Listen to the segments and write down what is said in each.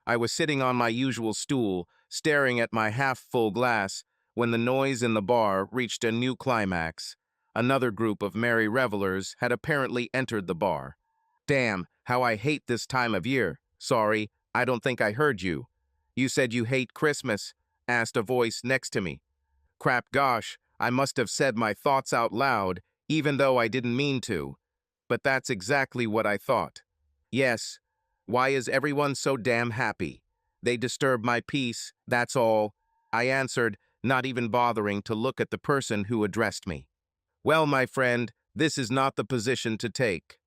I was sitting on my usual stool, staring at my half-full glass, when the noise in the bar reached a new climax. Another group of merry revelers had apparently entered the bar. Damn, how I hate this time of year. Sorry, I don't think I heard you. You said you hate Christmas, asked a voice next to me. Crap gosh, I must have said my thoughts out loud, even though I didn't mean to. But that's exactly what I thought. Yes, why is everyone so damn happy? They disturb my peace, that's all. I answered, not even bothering to look at the person who addressed me. Well, my friend, this is not the position to take.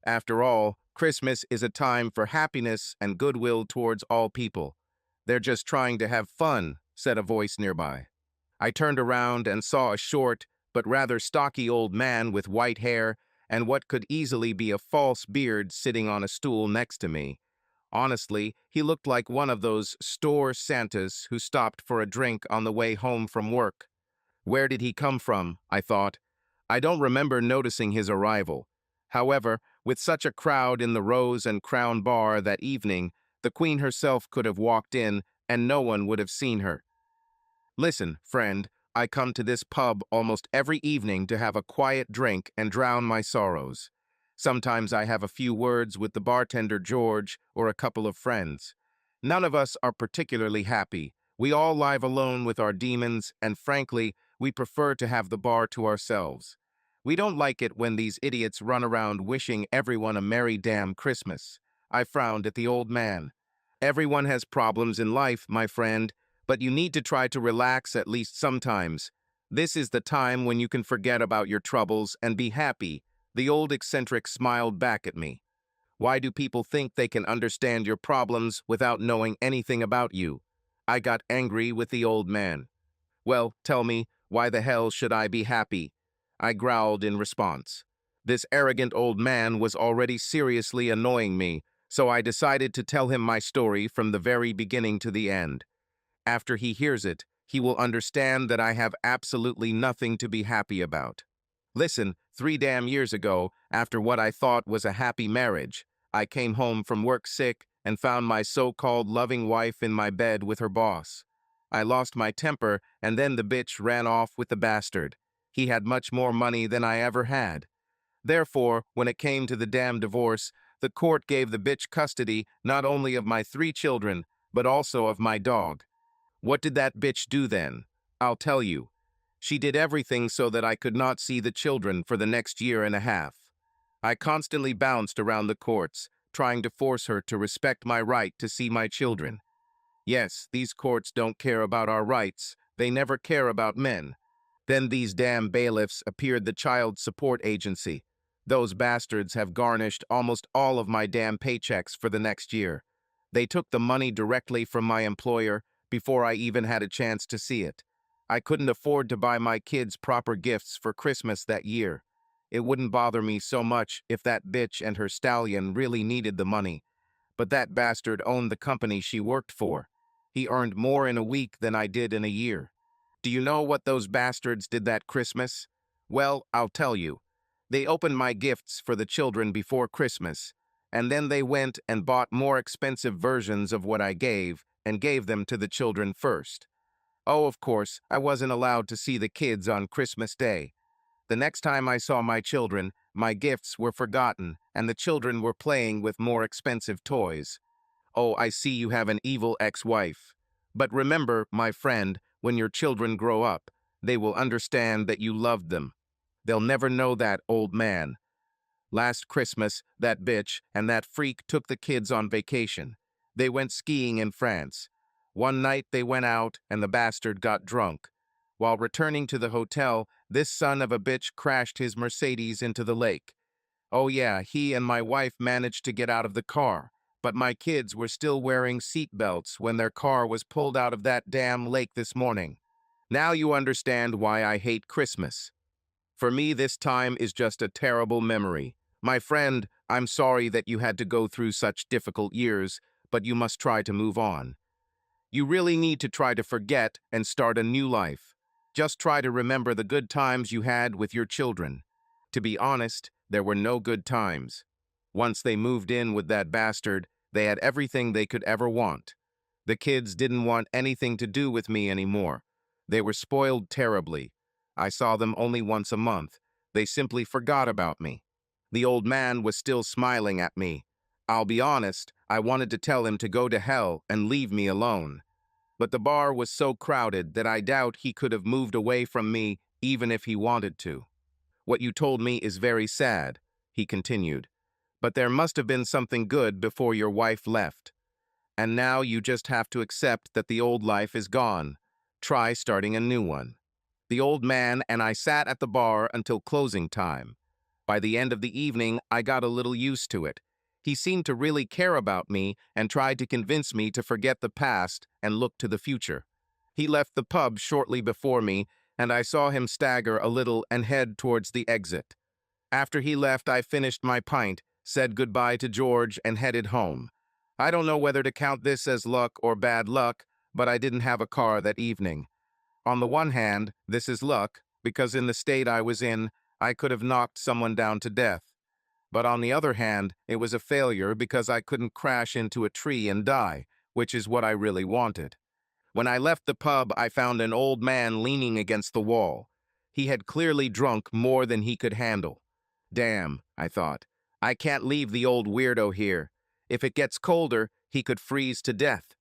After all, Christmas is a time for happiness and goodwill towards all people. They're just trying to have fun, said a voice nearby. I turned around and saw a short, but rather stocky old man with white hair and what could easily be a false beard sitting on a stool next to me. Honestly, he looked like one of those store Santas who stopped for a drink on the way home from work. Where did he come from? I thought. I don't remember noticing his arrival. However, with such a crowd in the Rose and Crown bar that evening, the Queen herself could have walked in and no one would have seen her. Listen, friend, I come to this pub almost every evening to have a quiet drink and drown my sorrows. Sometimes I have a few words with the bartender George or a couple of friends. None of us are particularly happy. We all live alone with our demons, and frankly, we prefer to have the bar to ourselves. We don't like it when these idiots run around wishing everyone a merry damn Christmas. I frowned at the old man. Everyone has problems in life, my friend, but you need to try to relax at least sometimes. This is the time when you can forget about your troubles and be happy. The old eccentric smiled back at me. Why do people think they can understand your problems without knowing anything about you? I got angry with the old man. Well, tell me, why the hell should I be happy? I growled in response. This arrogant old man was already seriously annoying me, so I decided to tell him my story from the very beginning to the end. After he hears it, he will understand that I have absolutely nothing to be happy about. Listen, 3 damn years ago, after what I thought was a happy marriage, I came home from work sick and found my so-called loving wife in my bed with her boss. I lost my temper, and then the bitch ran off with the bastard. He had much more money than I ever had. Therefore, when it came to the damn divorce, the court gave the bitch custody not only of my 3 children, but also of my dog. What did that bitch do then? I'll tell you. She did everything so that I could not see the children for the next year and a half. I constantly bounced around the courts, trying to force her to respect my right to see my children. Yes, these courts don't care about our rights. They never care about men. Then these damn bailiffs appeared the child support agency. Those bastards have garnished almost all of my damn paychecks for the next year. They took the money directly from my employer before I even had a chance to see it. I couldn't afford to buy my kids proper gifts for Christmas that year. It wouldn't bother me so much if that bitch and her stallion really needed the money. But that bastard owned the company she worked for. He earned more in a week than I did in a year. Do you know what those bastards did that Christmas? Well, I'll tell you. They opened my gifts for the children before Christmas, and then they went and bought more expensive versions of what I gave and gave them to the children first. Oh, of course, I wasn't allowed to see the kids on Christmas Day. The next time I saw my children, my gifts were forgotten, and the children were playing with more expensive toys. Oh, I see you have an evil ex-wife. But remember, my friend, when your children grow up, they will understand that you loved them. They'll never know that, old man. Last Christmas, that bitch and that freak took the kids on vacation. They went skiing in France. One night they went out and the bastard got drunk. While returning to the hotel, this son of a bitch crashed his Mercedes into the lake. Oh yeah, he and my wife managed to get out of the car, but my kids were still wearing seat belts when their car was pulled out of that damn lake this morning. Now you understand why I hate Christmas. For me, this time is just a terrible memory. My friend, I'm sorry that you had to go through such difficult years, but you must try to move on. You really need to try to forget and start a new life. Just try to remember the good times you had with your children. To be honest, there were no good times. Once they moved in with that bastard, They had everything they could ever want. The kids didn't want anything to do with me anymore. They were spoiled terribly. I saw them only once a month. They simply forgot about me. The old man was still smiling at me. I'll be honest, I wanted to tell him to go to hell and leave me alone. But the bar was so crowded that I doubt he could have moved away from me even if he wanted to. What you told me is very sad, he continued. But there must have been something good before your wife left. And now you just have to accept that the old life is gone. Try starting a new one. The old man and I sat at the bar until closing time. By the end of the evening, I got a little used to it. He seemed to really care about me and tried to convince me to forget the past and look to the future. He left the pub shortly before me, and I saw him stagger a little and head towards the exit. After he left, I finished my pint, said goodbye to George, and headed home. I don't know whether to count this as luck or bad luck, but I didn't have a car that evening. On the one hand, this is luck, because in the state I was in, I could have knocked someone down to death. But on the other hand, it was a failure because I couldn't crash into a tree and die, which is what I really wanted. When I left the pub, I found an old man leaning against the wall. He had clearly drunk more than he could handle. Damn, I thought. I can't leave the old weirdo here. If it gets colder, he could freeze to death.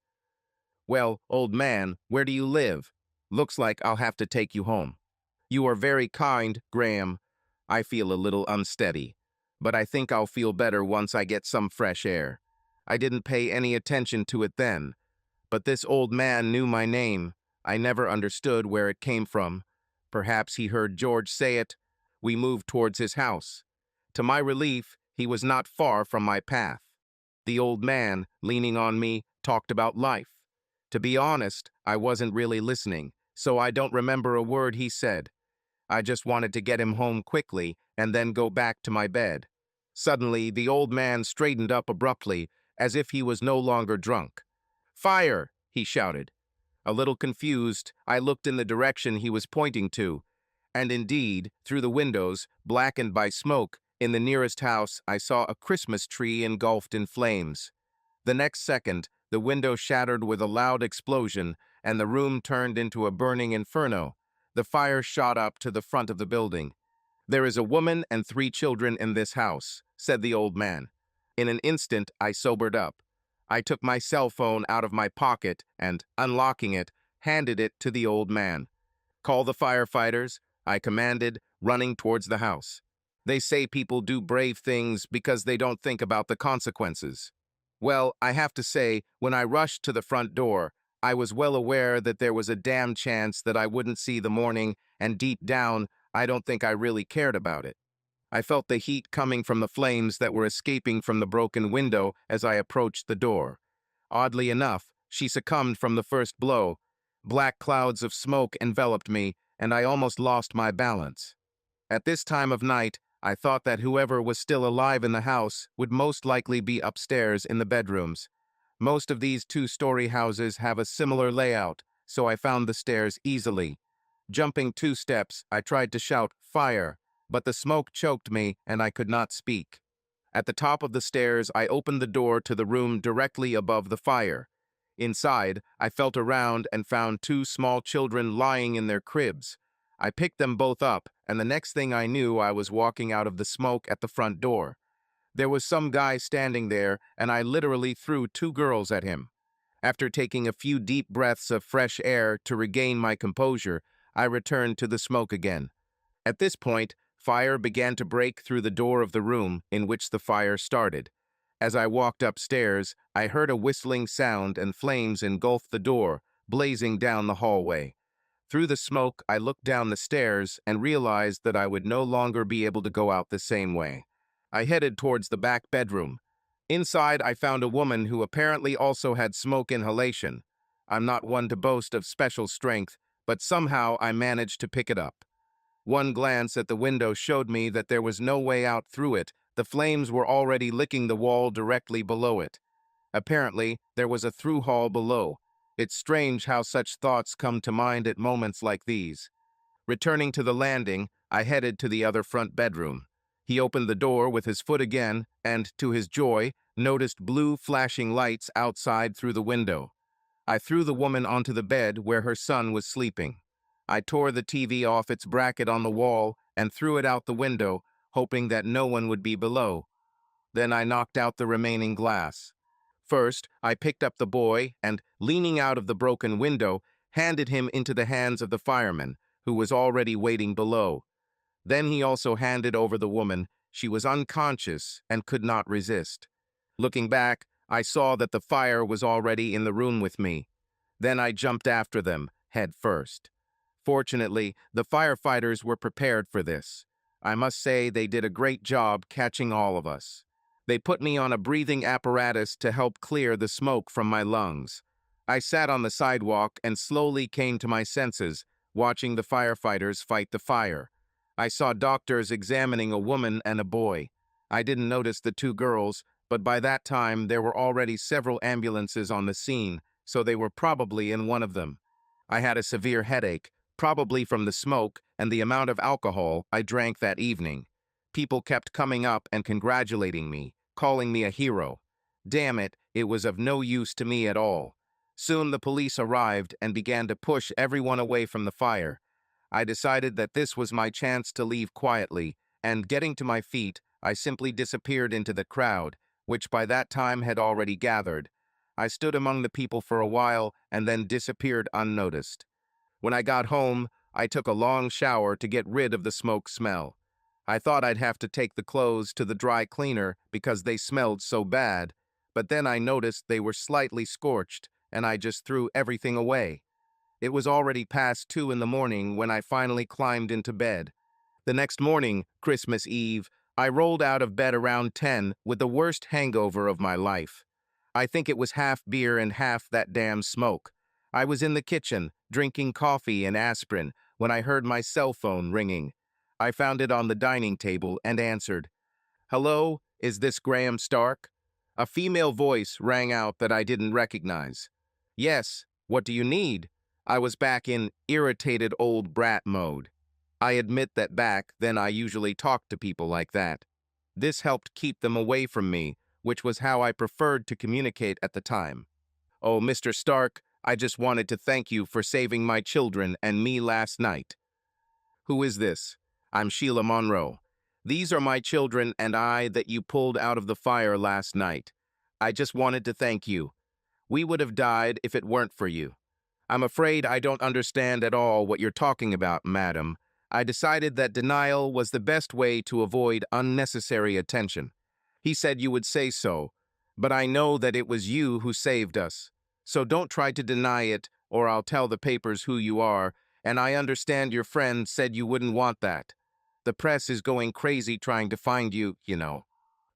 Well, old man, where do you live? Looks like I'll have to take you home. You are very kind, Graham. I feel a little unsteady, but I think I'll feel better once I get some fresh air. I didn't pay any attention to it then, but this old man knew my name. I never understood where it came from. Perhaps he heard George say it. We moved towards his house. To my relief, he was not far from my path. The old man, leaning on me, talked about life. To be honest, I wasn't really listening, so I don't remember a word he said. I just wanted to get him home quickly and then go back to my bed. Suddenly, the old man straightened up abruptly, as if he was no longer drunk. "Fire!" he shouted. A little confused, I looked in the direction he was pointing to, and indeed, through the windows, blackened by smoke, in the nearest house, I saw a Christmas tree engulfed in flames. The next second, the window shattered with a loud explosion, and the room turned into a burning inferno. The fire shot up to the front of the building. "There is a woman and 3 children in this house," said the old man. In an instant, I sobered up. I took my cell phone out of my pocket and, unlocking it, handed it to the old man. "Call the firefighters," I commanded, running towards the house. They say people do brave things because they don't think about the consequences. Well, I have to say, when I rushed to the front door, I was well aware that there was a damn chance that I wouldn't see the morning, and deep down, I don't think I really cared about it. I felt the heat coming from the flames that were escaping from the broken window as I approached the door. Oddly enough, she succumbed from the first blow. Black clouds of smoke enveloped me, and I almost lost my balance. At this time of night, I thought that whoever was still alive in the house would most likely be upstairs in the bedrooms. Most of these 2-story houses have a similar layout, so I found the stairs easily. Jumping 2 steps, I tried to shout, "Fire!" but the smoke choked me and I could not speak. At the top of the stairs, I opened the door to the room directly above the fire. Inside, I felt around and found 2 small children lying in their cribs. I picked them both up, and the next thing I knew, I was walking out of the smoke at the front door. There was some guy standing there, and I literally threw 2 girls at him. After taking a few deep breaths of fresh air to regain my composure, I returned to the smoke again. At this point, fire began to break through the door of the room in which the fire started. As I walked upstairs, I heard a whistling sound and flames engulfed the door, blazing down the hallway. Through the smoke, I looked down the stairs and realized that I would no longer be able to go out the same way. I headed towards the back bedroom. Inside, I found a woman who apparently also had smoke inhalation. I'm not one to boast of special strength, but somehow I managed to pick it up. One glance at the window showed me that there was no way out through it. The flames were already licking the wall directly below it. Apparently, there was a through hall below. It's strange how such thoughts come to mind at moments like these. Returning to the landing, I headed to the other front bedroom. He opened the door with his foot again and, to his joy, noticed blue flashing lights outside through the window. I threw the woman onto the bed where her son was sleeping. I tore the TV off its bracket on the wall and threw it out the window, hoping that no one would be below. Then I knocked out the remaining glass. First, I picked up the boy and, leaning out of the broken window, handed him into the hands of the fireman, who was already waiting below. Then he also handed over the woman. She was unconscious and could not resist. Looking back, I saw that the fire was already in the room with me. Then I jumped after them, head first. Fortunately, the firefighters were prepared for this. I must say they did a great job catching all of us. They put me on a breathing apparatus to help clear the smoke from my lungs. I sat on the sidewalk and slowly came to my senses, watching the firefighters fight the fire. I saw doctors examining a woman and a boy. I didn't notice the two girls, but by that time there were already several ambulances on the scene, so they were probably in one of them. I had a severe headache, probably from the smoke and the amount of alcohol I drank that evening. People kept coming up and congratulating me, calling me a hero. Damn it, it was of no use to me at all. Soon the police arrived and began to push everyone away from the fire. I decided that this was my chance to leave quietly, and getting to my feet, I simply disappeared into the crowd, which by that time had already gathered. I stood among the people for a while and then disappeared unnoticed. When I got home, I took a long shower to get rid of the smoke smell. I thought I'd have to take the clothes to the dry cleaner because they smelled so bad, but then I noticed they were slightly scorched, and I just threw everything away. It was already past 2 in the morning when I finally climbed into bed. The next morning, Christmas Eve, I rolled out of bed around 10 with the worst hangover of my life. I think it was half beer and half that damn smoke. I was in the kitchen, drinking coffee and aspirin, when I heard my cell phone ringing. I found it on the dining table and answered. "Hello, is this Graham Stark?" A female voice rang out that I didn't recognize. "Yes, what do you need?" I was back in irritated old brat mode. I admit that back then I usually talked to people like that. This helped keep them away from me, which was how I preferred to communicate at the time. "Oh, Mr. Stark, I just wanted to thank you for saving my children and me last night." "Who is this?" "I'm Sheila Monroe. These are my children and I that you pulled out of the fire last night. I just wanted to thank you. We would have died if it weren't for you." "I'm afraid I don't understand at all what you're talking about, madam. I decided that denial was the best way to avoid unnecessary attention. He said you would say so, but I know that it was you who saved us. So don't try to deny it, or I'll tell the papers who you are, and I understand your friend said you wouldn't want that. The press is going crazy trying to find you, you know.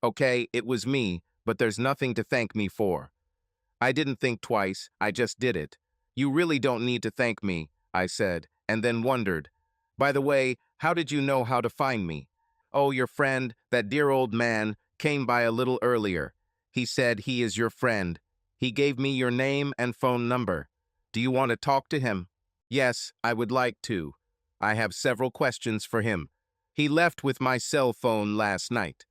Okay, it was me, but there's nothing to thank me for." I didn't think twice, I just did it. "You really don't need to thank me," I said, and then wondered. "By the way, how did you know how to find me?" "Oh, your friend, that dear old man, came by a little earlier. He said he is your friend. He gave me your name and phone number. Do you want to talk to him?" "Yes, I would like to. I have several questions for him. He left with my cell phone last night."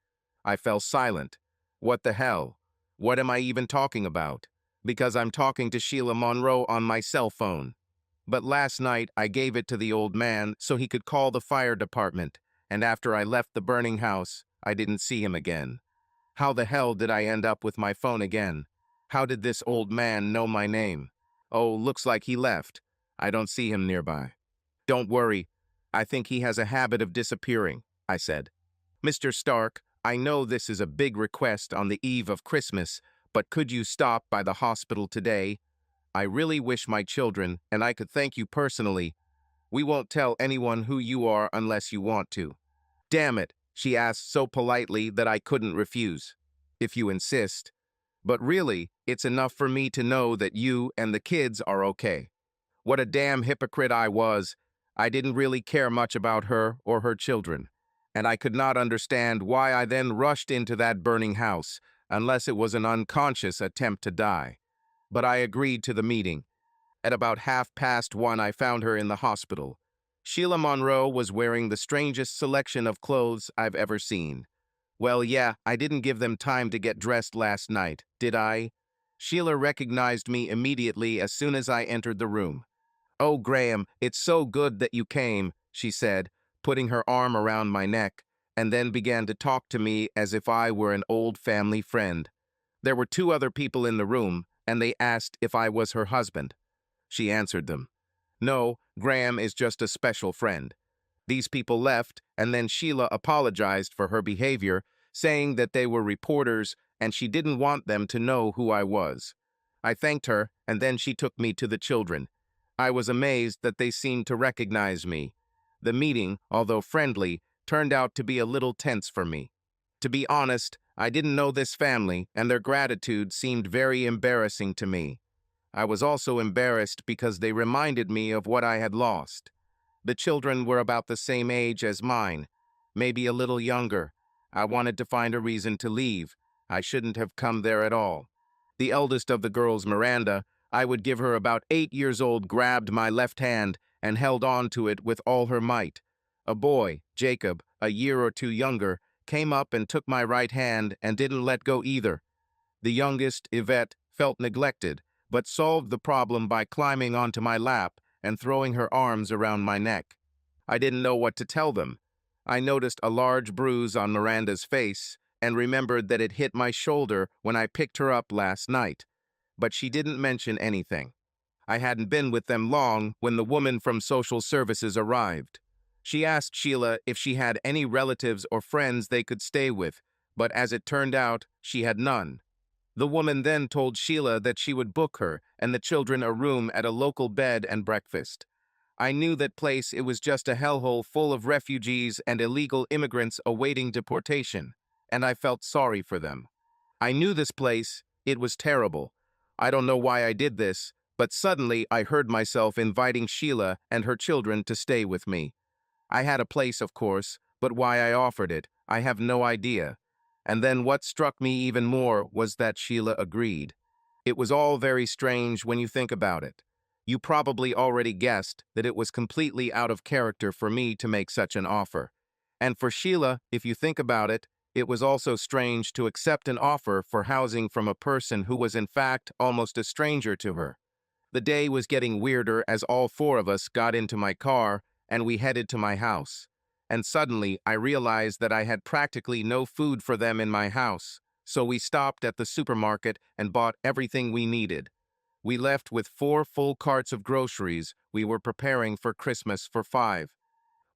I fell silent. What the hell? What am I even talking about? Because I'm talking to Sheila Monroe on my cell phone. But last night I gave it to the old man so he could call the fire department, and after I left the burning house, I didn't see him again. How the hell did I end up with my phone again? How did this old man know my name? Oh, looks like he left. I don't see him nearby. "Don't worry. I think he has a habit of disappearing," I said. "Mr. Stark, I know this is a big request on the eve of Christmas, but could you stop by the hospital today? I really wish my children, and I could thank you personally. We won't tell anyone who you are unless you want to." "Damn it," she asked so politely that I couldn't refuse. "If you insist. But really, it's enough for me to know that you and the kids are okay." What a damn hypocrite I was. I didn't really care much about her or her children, and I could not understand why I then rushed into that burning house, unless it was an unconscious attempt to die. But I agreed to the meeting. At about 1:30, I found her in the hospital. Sheila Monroe was wearing the strangest selection of clothes I've ever seen. Well, yeah, I didn't give them time to get dressed last night, did I? Sheila recognized me immediately as soon as I entered the room. "Oh, Graham, it's so good that you came," she said, putting her arm around my neck, and then began to talk to me as if I were an old family friend. There were two other people in the room, and they asked if I was her husband. She answered them. "No, Graham is just a special friend." These people left, and then Sheila apologized for her behavior, saying that they were reporters and she didn't want them to know who I was. I thanked her, and then she took me to the children. I was amazed that they seemed to recognize me. The meeting, although friendly, turned out to be a little tense for me. To be honest, I didn't know this family, and their gratitude seemed very embarrassing to me. I was also embarrassed because they reminded me of what I had lost. The children were about the same age as mine, maybe a little younger. I wanted to find a reason to leave. I shouldn't have come there at all. The eldest of the girls, Miranda, I would give her about 8 years old, grabbed my left hand and held on to it with all her might. A boy, Jacob, a year or two younger, came up and took my right hand and didn't let go either. The youngest, Yvette, felt neglected, but solved the problem by climbing onto my lap and throwing her arms around my neck. I didn't know what to tell them. I noticed a large bruise on Miranda's face and remembered that it hit my shoulder when I picked her up last night, but she didn't mention anything. I hadn't been with them long when the woman from social services arrived. She asked Sheila if she had any relatives or friends they could stay with, but as it turned out, she had none. The woman then told Sheila that she would book her and the children a room at a local bed and breakfast. I knew that place. It was just a hellhole full of refugees and illegal immigrants awaiting deportation, and I felt sorry for them. I knew this place. It was terrible. I don't know why I did this, but suddenly I heard myself inviting Sheila and her children to stay with me. I had a place, of course, but why I offered it, I have no idea. And then what struck me even more was that Sheila agreed. It was all very strange when you think about it. You probably already guessed that it was completely out of character for me to make such an offer. And for Sheila, if you think about it, it was also strange to accept an offer for housing from a person who was in fact almost a stranger to her. The day was getting weirder as all four of us got into my car and we headed to my house. And suddenly I realized that I had practically no food for them in my house, so we stopped at the supermarket and bought everything we needed. We left with 4 full carts of groceries we were preparing for Christmas for 5.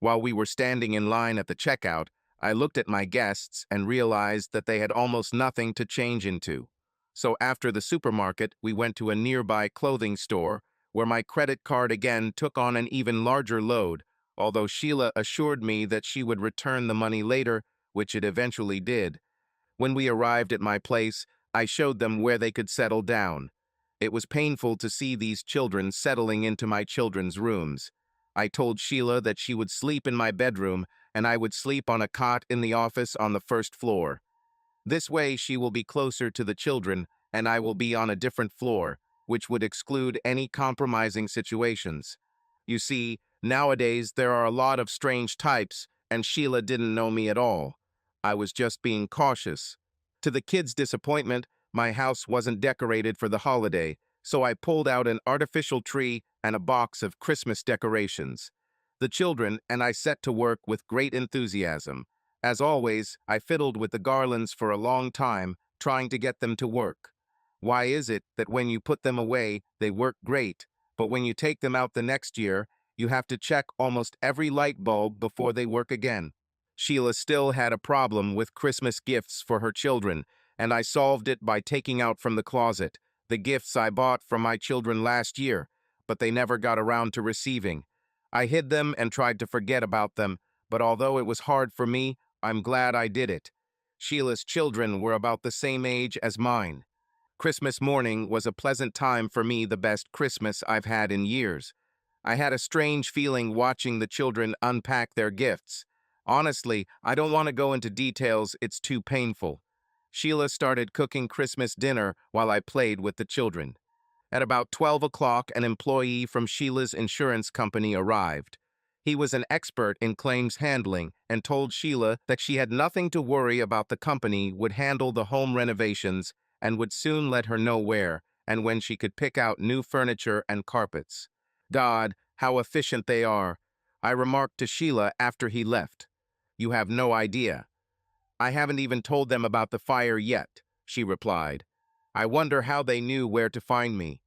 While we were standing in line at the checkout, I looked at my guests and realized that they had almost nothing to change into. So after the supermarket, we went to a nearby clothing store where my credit card again took on an even larger load, although Sheila assured me that she would return the money later, which it eventually did. When we arrived at my place, I showed them where they could settle down. It was painful to see these children settling into my children's rooms. I told Sheila that she would sleep in my bedroom and I would sleep on a cot in the office on the first floor. This way she will be closer to the children and I will be on a different floor, which would exclude any compromising situations. You see, nowadays there are a lot of strange types and Sheila didn't know me at all. I was just being cautious. To the kids' disappointment, my house wasn't decorated for the holiday, so I pulled out an artificial tree and a box of Christmas decorations. The children and I set to work with great enthusiasm. As always, I fiddled with the garlands for a long time, trying to get them to work. Why is it that when you put them away, they work great, but when you take them out the next year, you have to check almost every light bulb before they work again? Sheila still had a problem with Christmas gifts for her children, and I solved it by taking out from the closet the gifts I bought from my children last year, but they never got around to receiving. I hid them and tried to forget about them, but although it was hard for me, I'm glad I did it. Sheila's children were about the same age as mine. Christmas morning was a pleasant time for me, the best Christmas I've had in years. I had a strange feeling watching the children unpack their gifts. Honestly, I don't want to go into details, it's too painful. Sheila started cooking Christmas dinner while I played with the children. At about 12 o'clock, an employee from Sheila's insurance company arrived. He was an expert in claims handling and told Sheila that she had nothing to worry about. The company would handle the home renovations and would soon let her know where and when she could pick out new furniture and carpets. God, how efficient they are, I remarked to Sheila after he left. You have no idea. I haven't even told them about the fire yet, she replied. I wonder how they knew where to find me.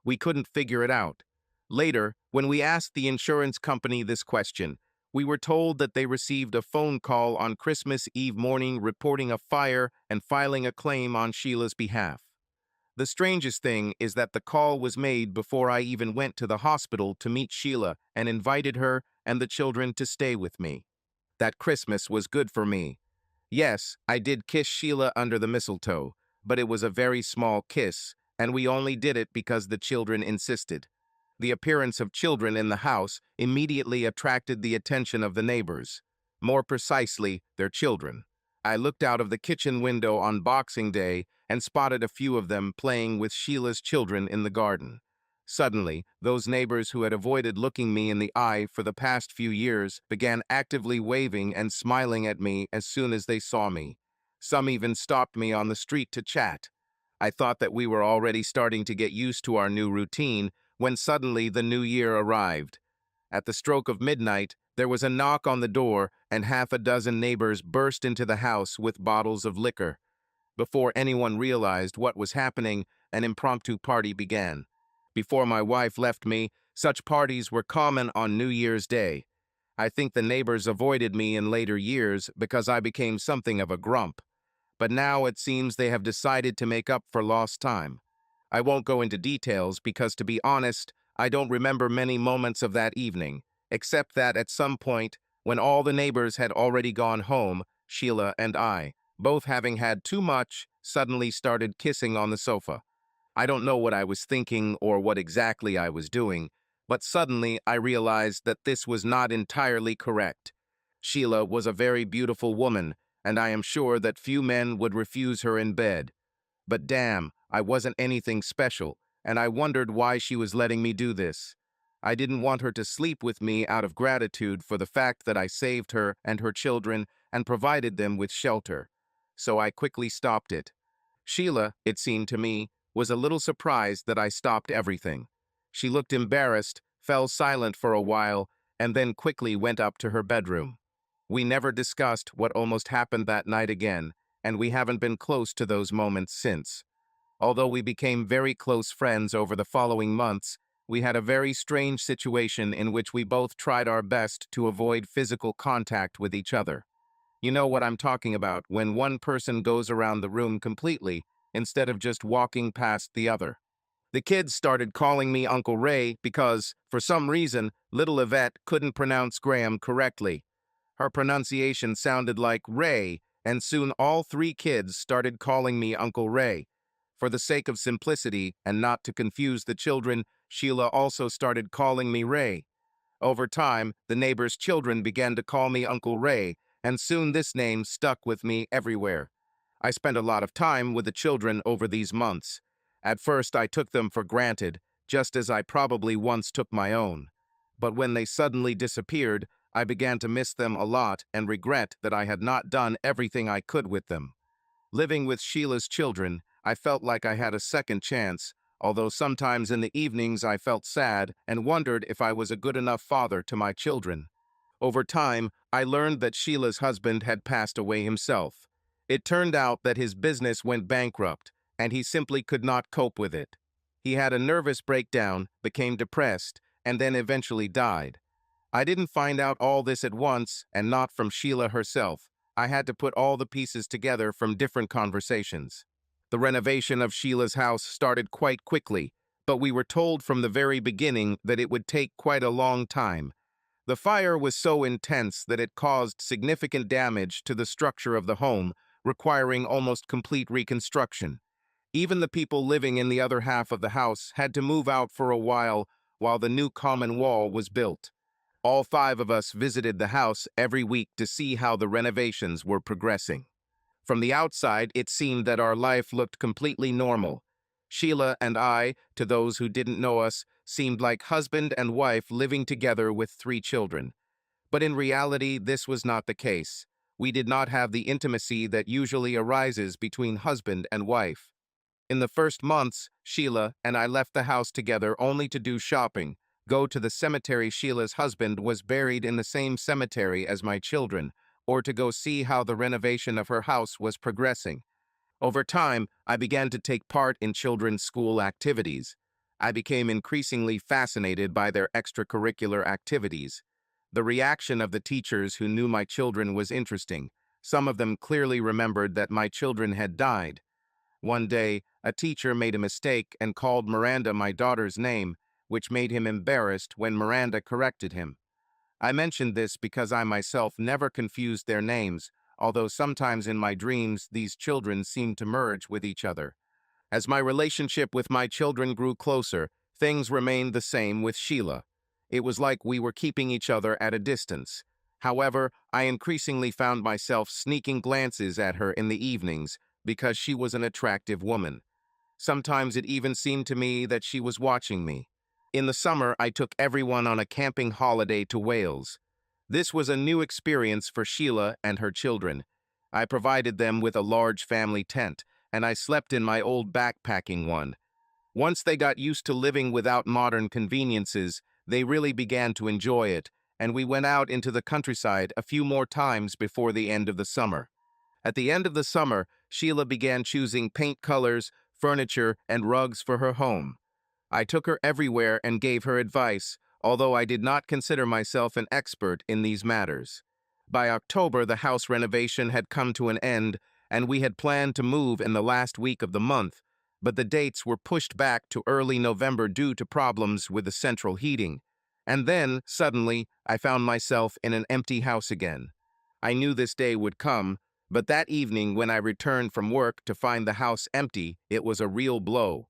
We couldn't figure it out. Later, when we asked the insurance company this question, we were told that they received a phone call on Christmas Eve morning reporting a fire and filing a claim on Sheila's behalf. The strangest thing is that the call was made before I even went to the hospital to meet Sheila and invited her and the children to stay with me. That Christmas was good for me. Yes, I did kiss Sheila under the mistletoe, but it was a very small kiss, and we only did it because the children insisted. The appearance of children in the house immediately attracted the attention of the neighbors. More precisely, their children. I looked out of the kitchen window on Boxing Day and spotted a few of them playing with Sheila's children in the garden. Suddenly, those neighbors who had avoided looking me in the eye for the past few years began actively waving and smiling at me as soon as they saw me. Some even stopped me on the street to chat. I thought that we were already starting to get used to our new routine when suddenly the new year arrived. At the stroke of midnight, there was a knock on the door and half a dozen neighbors burst into the house with bottles of liquor. Before anyone realized what was happening, an impromptu party began. Before my wife left me, such parties were common on New Year's Day. I think the neighbors avoided me in later years because I became something of a grump. But now it seems they have decided to make up for lost time. I won't go into details because, to be honest, I don't remember many moments of that evening, except that at some point, when all the neighbors had already gone home, Sheila and I, both having had too much, suddenly started kissing on the sofa. I don't know what I was thinking or what exactly I was doing, but suddenly I realized that this was not entirely correct. Sheila was a very beautiful woman, and I am sure that few men would refuse her in bed. But damn, I wasn't anything special, and I wondered why she was letting me do this. I didn't want her to sleep with me out of gratitude for the fact that I saved her and her children and provided them with shelter. So I quickly stopped it. Sheila, it seemed to me, was a little surprised that I stopped everything. She looked embarrassed, fell silent for a while, and then quickly went up to her bedroom. We never discussed what almost happened that night again, and we haven't been close to those moments since. Although we became very close friends over the following months, we had a very strange situation in which we both tried our best to avoid physical contact with each other. You know what I'm talking about, when one person goes around the room completely instead of just walking past the other. The kids started calling me Uncle Ray because, for some reason, little Yvette couldn't pronounce Graham correctly. Her pronunciation sounded like Ray, and soon all three kids started calling me Uncle Ray. For the sake of simplicity and not to confuse the children, Sheila also started calling me Ray. Over time, the neighbors' children began to call me Uncle Ray, and soon this name stuck with me everywhere. I spent a lot of time with the children over these months. At first, I took them for granted, just as I probably once took my own. But when they suddenly disappeared, I began to miss them a lot and regret that I had not done everything I could with them. Living with Sheila's children, I felt like I had a second chance, although sometimes in the evenings I felt sad and wondered if I was a good enough father to my children. Over time, I learned that Sheila's husband had passed away himself. It turned out that his business went bankrupt, and he simply could not cope with it. He had a nervous breakdown, became depressed, and then eventually died. I didn't find out all this at once, and not from Sheila herself. I had to put all the pieces together from different conversations. The renovation of Sheila's house started quite quickly, but we were told from the very beginning that it would take quite a long time. The fire was so intense that it caused significant damage to the structure of the home, requiring almost complete reconstruction. Even the people living in the other half of the house had to move out for a while the new common wall was built. All five of us visited the house every week to see how the renovations were progressing. From the outside, it seemed that our life looked completely normal. Sheila and I, to those who didn't know us, seemed like husband and wife living together with 3 children. But in reality, this was not the case. We did not have the intimacy that usually arises between husband and wife. In the first months, Sheila and I left the house together only to do shopping, go to the cemetery Sheila's husband was buried in the same cemetery as my children, or to go see how the renovation of her house was progressing. Over time, I began to take part in children's school activities. I became increasingly fascinated by their extracurricular activities. The reaction of the teachers who knew my children was interesting. Some of them clearly remembered that my children had died. One day, a teacher made a mistake and called Miranda my daughter's name, which made him embarrassed when Miranda corrected him. I mentioned this because I myself never confused their names, although sometimes in my dreams these children seemed to merge with each other. As my relationship with my children grew closer, things remained the same with Sheila. It was like we were keeping each other at a distance. However, I increasingly found myself sneaking glances at her in the evenings because she was an attractive woman. Sometimes it even seemed to me that she was watching me. In the summer, I took everyone on a camping holiday to Wales. This was a new experience for Sheila and her children. I provided them with a large family tent, and I slept in my old backpacking one. Once they got used to living without modern conveniences, they really began to enjoy it, and we went out into the countryside a few more times before the end of the summer. At the end of the summer, Sheila began choosing paint colors, furniture, and rugs for her home. I took her everywhere and gave her advice, although I did not consider myself an expert in these matters. By October, the house renovation had come to an end, and we had planned to move in the last week of the month, but the dates were pushed back to early November due to problems with the central heating. And then, suddenly, I found myself in an empty house again. I knew this day would come, but that evening when I returned from work to find the house empty, it was a real blow.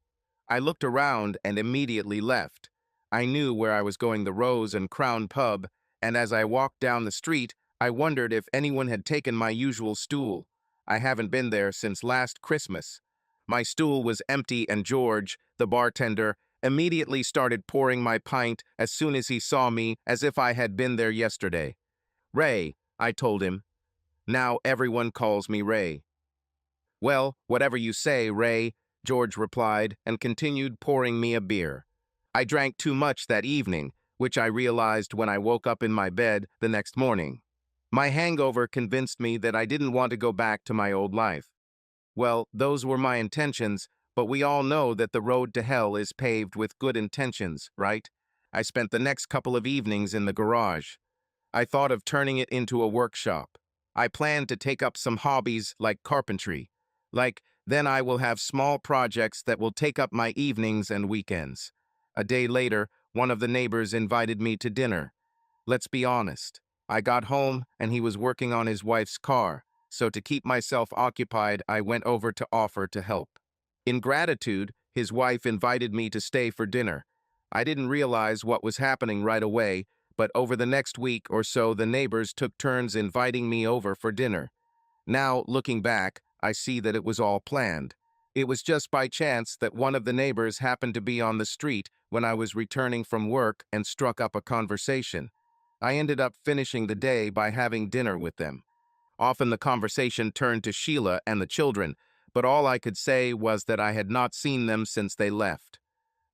I looked around and immediately left. I knew where I was going, the Rose and Crown pub, and as I walked down the street, I wondered if anyone had taken my usual stool. I haven't been there since last Christmas. My stool was empty and George, the bartender, immediately started pouring my pint as soon as he saw me, as if I had been there yesterday. "Ray," I told him. Now everyone calls me Ray. "Well, whatever you say, Ray," George replied and continued pouring me a beer. I drank too much that evening, which I realized when I woke up in my bed the next morning. My hangover convinced me that I didn't want to go back to my old life. Well, those were my intentions, but we all know that the road to hell is paved with good intentions, right? I spent the next couple of evenings in the garage. I thought of turning it into a workshop. I planned to take up some hobbies like carpentry. Then I will have small projects that will take up my evenings and weekends. A day later, one of the neighbors invited me to dinner. Let's be honest. I got home and he was working on his wife's car, so to keep myself occupied, I went over to offer to help. In gratitude, his wife invited me to stay for dinner. I didn't realize what was happening right away, but over the next week or so, the neighbors took turns inviting me over for dinner. Now, looking back, I see that it was all planned. It was just by chance that one of the neighbors happened to be on the street when I was returning from work and struck up a conversation. I ended up finishing the day by having dinner with them. Often the conversation turned to Sheila and the children, but all I could say was that I had not seen them since they left.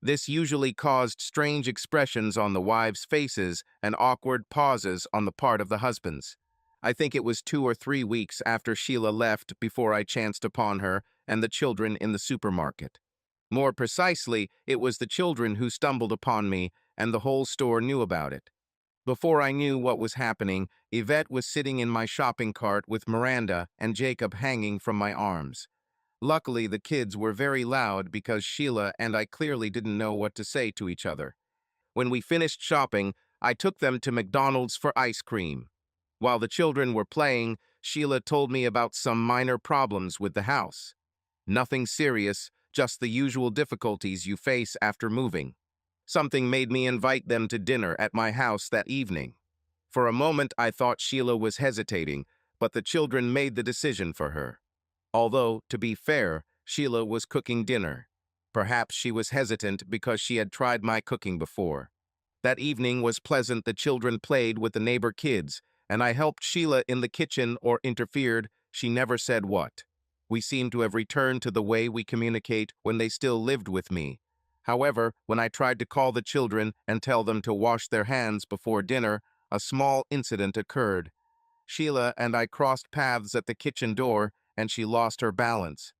This usually caused strange expressions on the wives' faces and awkward pauses on the part of the husbands. I think it was 2 or 3 weeks after Sheila left before I chanced upon her and the children in the supermarket. More precisely, it was the children who stumbled upon me, and the whole store knew about it. Before I knew what was happening, Yvette was sitting in my shopping cart with Miranda and Jacob hanging from my arms. Luckily, the kids were very loud because Sheila and I clearly didn't know what to say to each other. When we finished shopping, I took them to McDonald's for ice cream. While the children were playing, Sheila told me about some minor problems with the house. Nothing serious, just the usual difficulties you face after moving. Something made me invite them to dinner at my house that evening. For a moment, I thought Sheila was hesitating, but the children made the decision for her. Although, to be fair, Sheila was cooking dinner. Perhaps she was hesitant because she had tried my cooking before. That evening was pleasant. The children played with the neighbor kids, and I helped Sheila in the kitchen or interfered. She never said what. We seemed to have returned to the way we communicate when they still lived with me. However, when I tried to call the children and tell them to wash their hands before dinner, a small incident occurred. Sheila and I crossed paths at the kitchen door, and she lost her balance.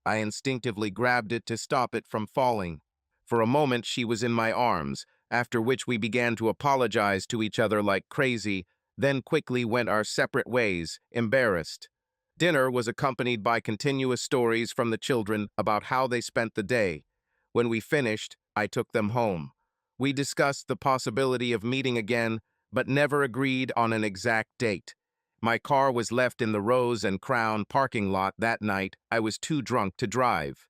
I instinctively grabbed it to stop it from falling. For a moment, she was in my arms, after which we began to apologize to each other like crazy, then quickly went our separate ways, embarrassed. Dinner was accompanied by continuous stories from the children about how they spent the day. When we finished, I took them home. We discussed the possibility of meeting again, but never agreed on an exact date. My car was left in the Rose and Crown parking lot that night. I was too drunk to drive.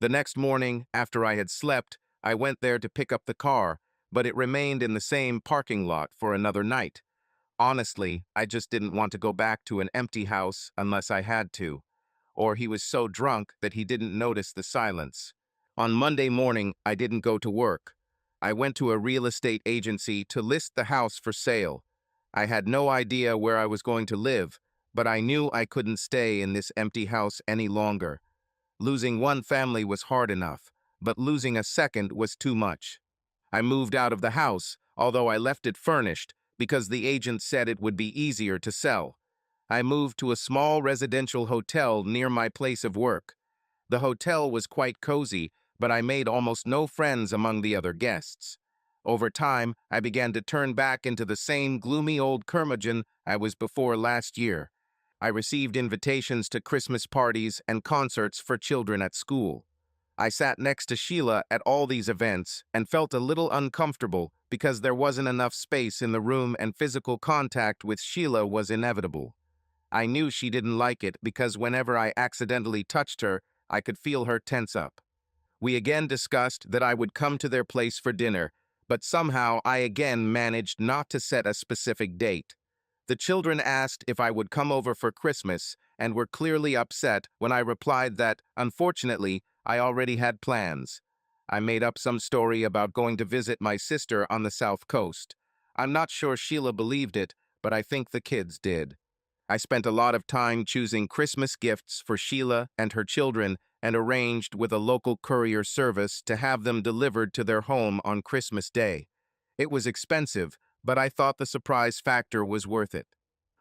The next morning, after I had slept, I went there to pick up the car, but it remained in the same parking lot for another night. Honestly, I just didn't want to go back to an empty house unless I had to. Or he was so drunk that he didn't notice the silence. On Monday morning, I didn't go to work. I went to a real estate agency to list the house for sale. I had no idea where I was going to live, but I knew I couldn't stay in this empty house any longer. Losing one family was hard enough, but losing a second was too much. I moved out of the house, although I left it furnished, because the agent said it would be easier to sell. I moved to a small residential hotel near my place of work. The hotel was quite cozy, but I made almost no friends among the other guests. Over time, I began to turn back into the same gloomy old curmudgeon I was before last year. I received invitations to Christmas parties and concerts for children at school. I sat next to Sheila at all these events and felt a little uncomfortable because there wasn't enough space in the room and physical contact with Sheila was inevitable. I knew she didn't like it because whenever I accidentally touched her, I could feel her tense up. We again discussed that I would come to their place for dinner, but somehow I again managed not to set a specific date. The children asked if I would come over for Christmas and were clearly upset when I replied that, unfortunately, I already had plans. I made up some story about going to visit my sister on the South Coast. I'm not sure Sheila believed it, but I think the kids did. I spent a lot of time choosing Christmas gifts for Sheila and her children and arranged with a local courier service to have them delivered to their home on Christmas Day. It was expensive, but I thought the surprise factor was worth it.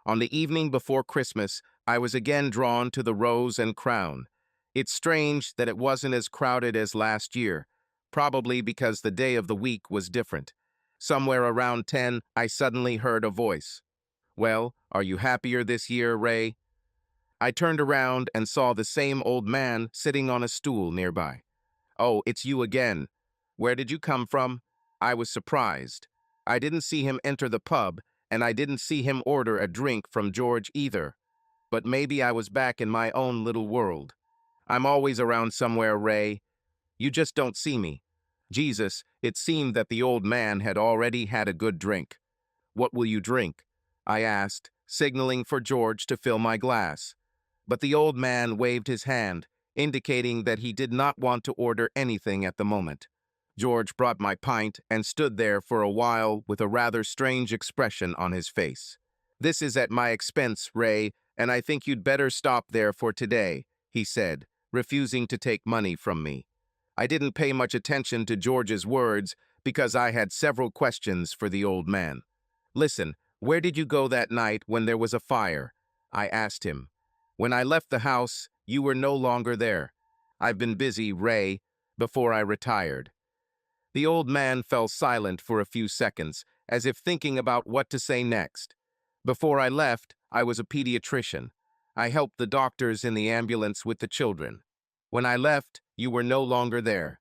On the evening before Christmas, I was again drawn to the Rose and Crown. It's strange that it wasn't as crowded as last year, probably because the day of the week was different. Somewhere around 10, I suddenly heard a voice. "Well, are you happier this year, Ray?" I turned around and saw the same old man sitting on a stool nearby. "Oh, it's you again. Where did you come from?" I was surprised. I didn't see him enter the pub, and I didn't see him order a drink from George either. But maybe I was back in my own little world. "I'm always around somewhere, Ray. You just don't see me." Jesus, it seemed that the old man had already had a good drink. "What will you drink?" I asked, signaling for George to fill my glass. But the old man waved his hand, indicating that he did not want to order anything at the moment. George brought my pint and stood there for a while with a rather strange expression on his face. "This is at my expense, Ray, and I think you'd better stop there for today," he said, refusing to take money from me. I didn't pay much attention to George's words because I had several questions for the old man. "Listen, where did you go that night when there was a fire?" I asked him. "When I left the house, you were no longer there." "I've been busy, Ray," before I retired. The old man fell silent for a few seconds, as if thinking about what to say next. "Before I left, I was a pediatrician. I helped the doctors in the ambulance with the children. When I left, you were no longer there."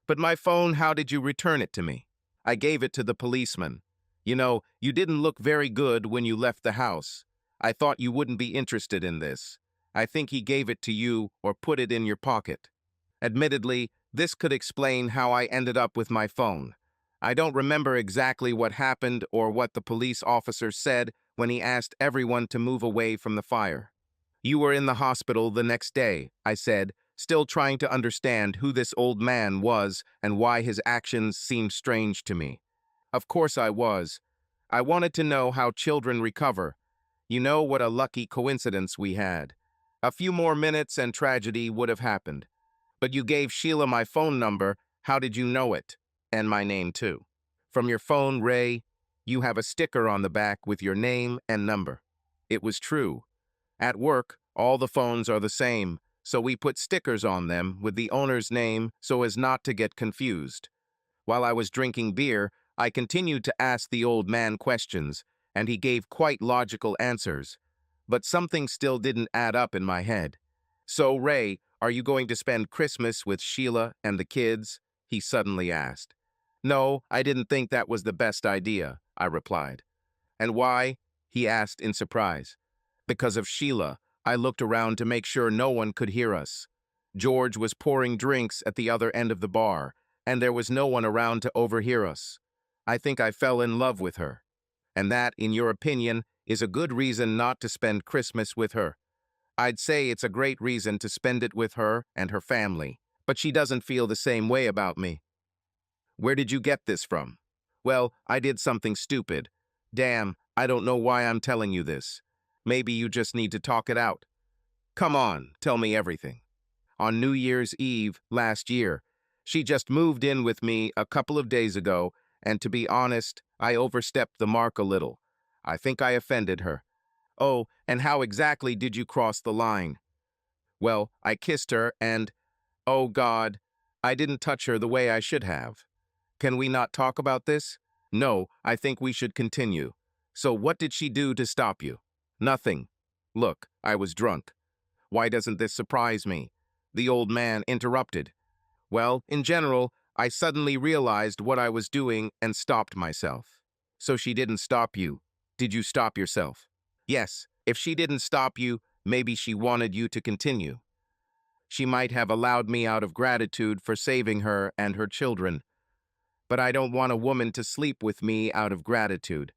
"But my phone, how did you return it to me?" "I gave it to the policeman. You know, you didn't look very good when you left the house. I thought you wouldn't be interested in this. I think he gave it to you or put it in your pocket." Admittedly, this could explain how I ended up with my phone. I don't remember exactly what happened or what the police officer said when he asked everyone to move away from the fire. "You were in the hospital the next day," I said, still trying to understand who this old man was and why his actions seemed strange to me. Of course I was. I wanted to know how children recover. You know what a lucky coincidence we had. A few more minutes and tragedy would have happened. But you gave Sheila my phone number. How did you know it? And my name too. From your phone, Ray, you have a sticker on the back with your name and number. It was true. At work, all the phones are the same, so we put stickers on them with the owner's name so as not to get confused. While I was drinking beer, I continued to ask the old man questions, and he gave quite logical answers. But something still didn't add up in my head. So, Ray, are you going to spend Christmas with Sheila and the kids? He suddenly asked. No, I didn't think that was the best idea, I replied. And why? He asked in surprise. Because of Sheila, I looked around to make sure no one could hear us. George was pouring drinks at the other end of the bar, and there was no one around to overhear us. I think I fell in love with her. And that, in your opinion, is a good reason not to spend Christmas with her. I'd say it's a great reason to spend it with her and her family. But she doesn't feel the same way about me. Where did you get this from? Well, I did something stupid. Damn, I don't know why I'm telling you this. Maybe you just need to talk it out. Come on, tell me everything. On New Year's Eve last year, she just moved in with me a couple of days ago, and to be honest, I overstepped the mark a little. I think I offended her. Oh, and how exactly did you cross the line? Well, I kissed her and, oh God, I didn't touch her the way I should have. Can we not talk about this? No, I think we should continue. So what did she do to stop you? Nothing. Look, I was drunk. Why doesn't this surprise me? The old man interrupted. Well, in general, I suddenly realized what I was doing and stopped myself. So she didn't stop you. Did you stop yourself? Yes, if she didn't stop you, maybe she wanted you to continue. She might have allowed me out of gratitude for saving her and her children. But I don't want a woman to sleep with me out of gratitude.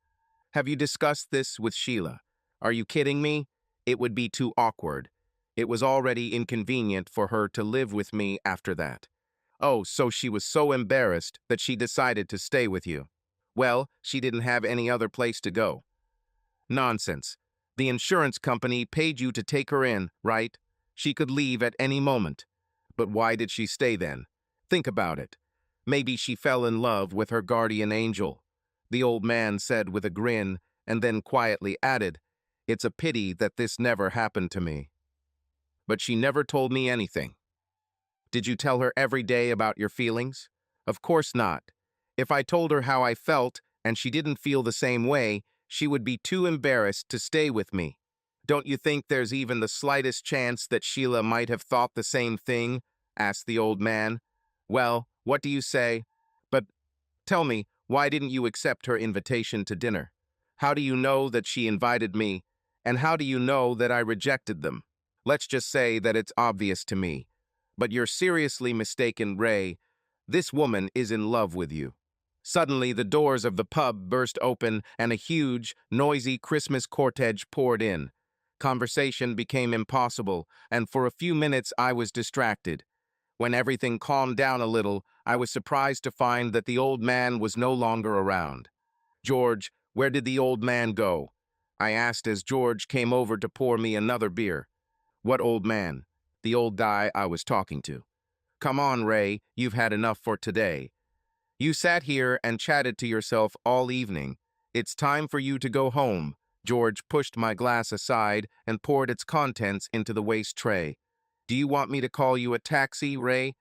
Have you discussed this with Sheila? Are you kidding me? It would be too awkward. It was already inconvenient for her to live with me after that. Oh, so she was so embarrassed that she decided to stay with you. Well, she didn't have any other place to go. Nonsense. The insurance company paid you to take her in, right? She could leave at any moment. But why did she stay then? Think about it. Maybe she fell in love with her guardian angel. The old man said with a grin, and then quietly added, It's a pity that this never happened to me. But she never told me anything. Did you tell her every day about your feelings? Of course not. If I told her how I felt and she didn't feel the same way, she would be too embarrassed to stay with me. Don't you think there's even the slightest chance that Sheila might have thought the same thing? Asked the old man. Well, what do you say? But tell me, why didn't you accept her invitation to dinner? How do you know that she invited me? And how do you know that I rejected them? Let's just say that it's obvious to me. But you're seriously mistaken, Ray. This woman is in love with you. Suddenly, the doors of the pub burst open and a huge, noisy Christmas cortege poured in. Conversation became impossible, and for a few minutes I was distracted. When everything calmed down a little, I was surprised to find that the old man was no longer around. George, where did the old man go? I asked as George came over to pour me another beer. What old man? The old guy I was talking to. Come on, Ray, you've had enough for today. You sat here and chatted to yourself all evening. It's time for you to go home. George pushed my glass aside and poured its contents into the waste tray. Do you want me to call you a taxi, Ray?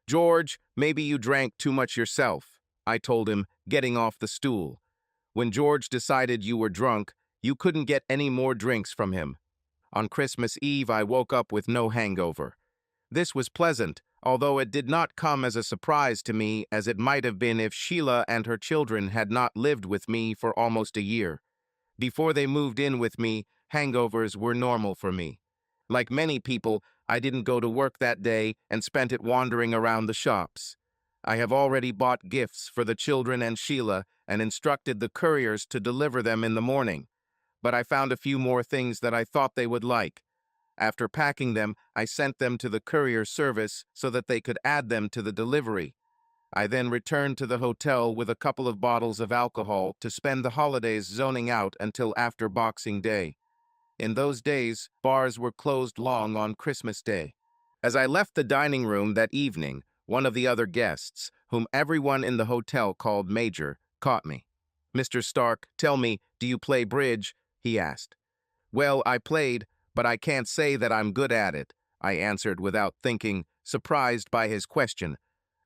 George, maybe you drank too much yourself, I told him, getting off the stool. When George decided you were drunk, you couldn't get any more drinks from him. On Christmas Eve, I woke up with no hangover. This was pleasant, although it did not come as a surprise to me as it might have been if Sheila and her children had not lived with me for almost a year. Before they moved in with me, hangovers were normal for me. Like many people, I didn't go to work that day and spent it wandering around the shops. I have already bought gifts for the children and Sheila and instructed the couriers to deliver them in the morning. But I found a few more things that I thought they would like. After packing them, I sent them to the courier service so that they could add them to the delivery. I then returned to the hotel with a couple of bottles of alcohol to spend the holidays zoning out until after Boxing Day. In those days, bars were closed long on Christmas Day. As I left the dining room that evening, one of the other guests, whom everyone in the hotel called Major, caught me. "Mr. Stark, tell me, do you play bridge?" he asked. "Well, I played, but I can't say that I'm good at it," I answered without thinking, surprised by his question.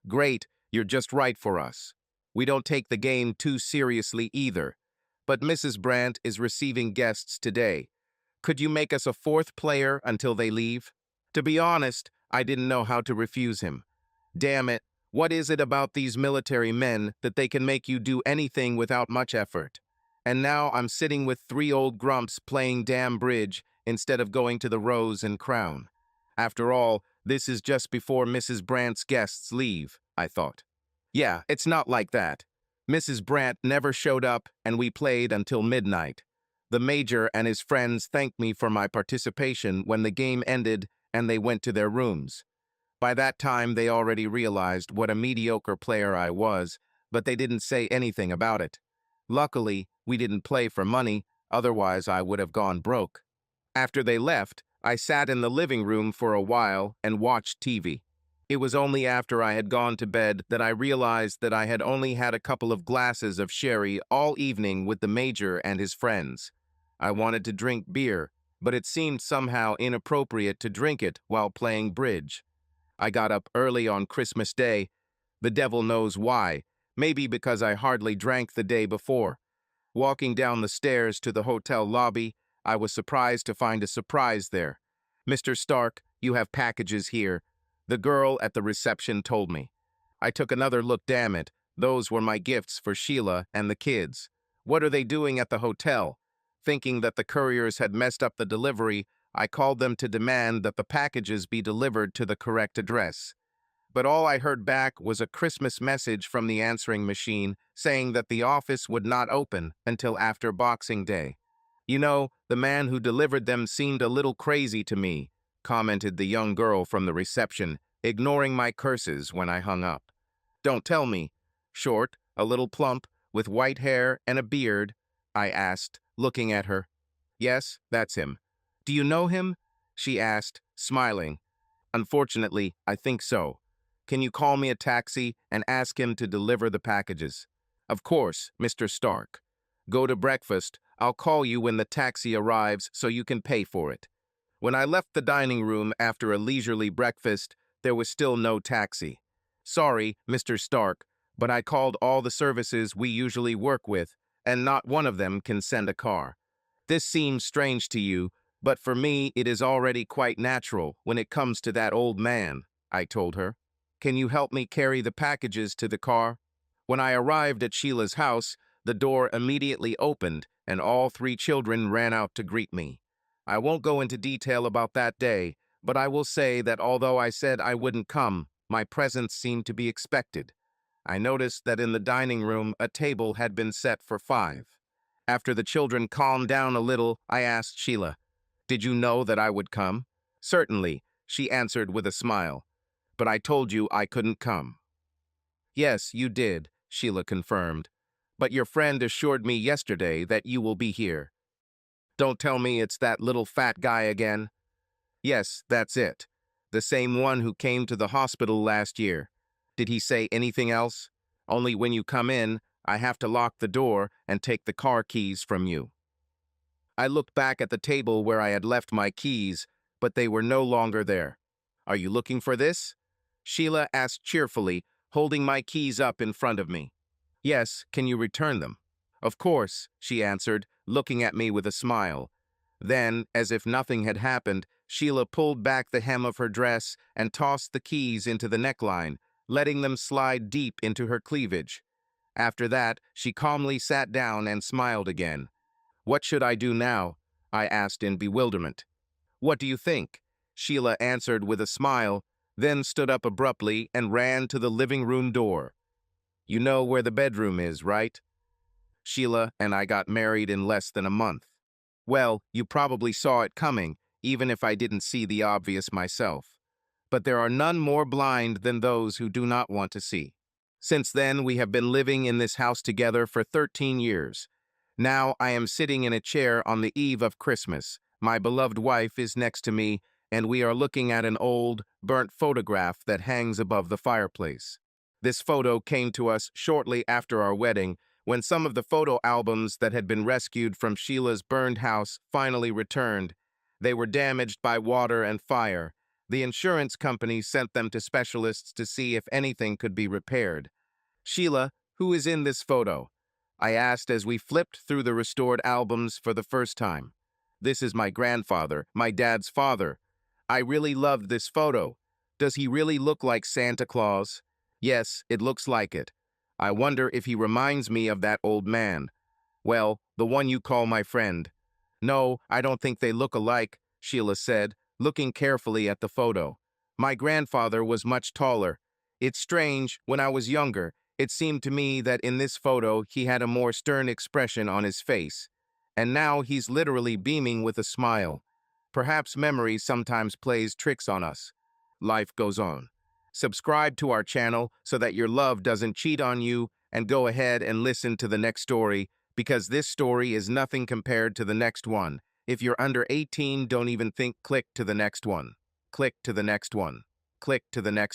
"Great, you're just right for us. We don't take the game too seriously either. But Mrs. Brandt is receiving guests today. Could you make us a fourth player until they leave?" To be honest, I didn't know how to refuse him. Damn it, what is it about these military men that they can make you do anything without much effort? And now I'm sitting with three old grumps playing damn bridge instead of going to the Rose and Crown. After all, this is just before Mrs. Brandt's guests leave, I thought. Yeah, it's not like that. Mrs. Brandt never showed up and we played until midnight. The Major and his friends thanked me for my participation when the game ended and they went to their rooms. By that time, they already realized what a mediocre player I was, but they didn't say anything about it. Luckily, we didn't play for money, otherwise I would have gone broke. After they left, I sat in the living room for a while and watched TV. It was only after I had gone to bed that I realized that I had only had a couple of glasses of sherry all evening with the Major and his friends. I wanted to drink beer, but it seemed somehow inappropriate to drink it while playing bridge. I got up early on Christmas Day. The devil knows why. Maybe because I hardly drank the day before. Walking down the stairs to the hotel lobby, I was surprised to find a surprise there. "Mr. Stark, you have packages here," the girl at the reception told me. I took another look. Damn it, those were my gifts for Sheila and the kids. What are they doing at the hotel? Thinking that the couriers had messed up the delivery, I called them to demand that the packages be delivered to the correct address. But all I heard back was a Christmas message from the answering machine saying that the office would not open until after Boxing Day. "You know, the man who delivered them seemed a little crazy to me," commented the young girl from the reception, ignoring my curses when I hung up. "Don't tell me. Short, a little plump, with white hair and a beard?" I asked, looking at her. "Yes, that's him." "Do you know him?" she asked, smiling. "Unfortunately, I think so. Can you call me a taxi and ask him to deliver the packages?" "Of course, Mr. Stark. Go to breakfast. I'll call you when the taxi arrives so you can pay for it." When I left the dining room after a leisurely breakfast, there was still no taxi. "Sorry, Mr. Stark, but I called all the services we usually work with, and not one of them can send a car. This seems strange to you, but for me it is already quite natural when it comes to that old man," I told her. "Can you help me carry the packages to the car?" When I arrived at Sheila's house, the door immediately opened and all three children ran out to greet me. I won't go into detail about that day, but I will say that although I said I wouldn't come, my presence seemed to be expected. I noticed that in the dining room a table had been set for 5. After the children calmed down a little, I asked Sheila, "Did you know that I would come?" "Certainly," she answered with a smile. "But I told you I couldn't come." "Yes, you did," Sheila confirmed. "But your friend assured me yesterday that you will be here." "Don't tell me it's that little fat guy again." "Yes, that's it. The same one who came to the hospital last year. Did he say anything else? Only when you come in, I have to lock the door and take the car keys from you." I looked back at the table where I had left my keys, but they were no longer there. "Are you looking for this?" Sheila asked cheerfully, holding my keys up in front of me. "Yes, can you return them?" "Of course," she answered, looking at me with a smile. Then, as if nothing had happened, Sheila pulled back the hem of her dress and tossed the keys into the neckline, letting them slide deep into her cleavage. After that, she calmly sat down and smiled again. "What should I do now?" I asked in bewilderment. "What do you think?" Sheila answered with a smile, then stood up abruptly and ran to the living room door. "You know where the bedroom is, right? Sheila and I got married in less than a month. Well, you probably saw it coming, even if I didn't see the obvious myself. But there are none more blind than those who do not want to see. Since then, we have been living in this house together for 13 years. Now I am sitting in a chair on the eve of Christmas. My beloved wife is next to me, and we are looking at an old, burnt photograph that hangs above the fireplace. This photo came to us shortly after our wedding, when some of the photo albums that had been rescued from Sheila's burned house finally returned. They were damaged by water and fire. The insurance company sent them to specialists to see if anything could be repaired. Sheila, who is in this photo? I asked as we flipped through the restored albums for the first time. This is my grandfather, my dad's father. I really loved this photo. Does he really look like Santa Claus? Yes, it looks like it. I wonder if he reminds me of that old man. Well, the one you call my friend. No, I don't think they look alike, Sheila said, looking carefully at the photo. My grandfather was much taller. It's strange, when I was younger, it seemed to me that in this photo he had a more stern expression on his face. And now he's literally beaming with a smile. Perhaps memory sometimes plays tricks on us. Life goes on. Subscribe to our channel so that your love doesn't cheat on you, and go ahead and listen to the next story, because this story is nothing compared to the next one. If you're under 18, don't even think. Click to the next one. Click to the next one. Click to the next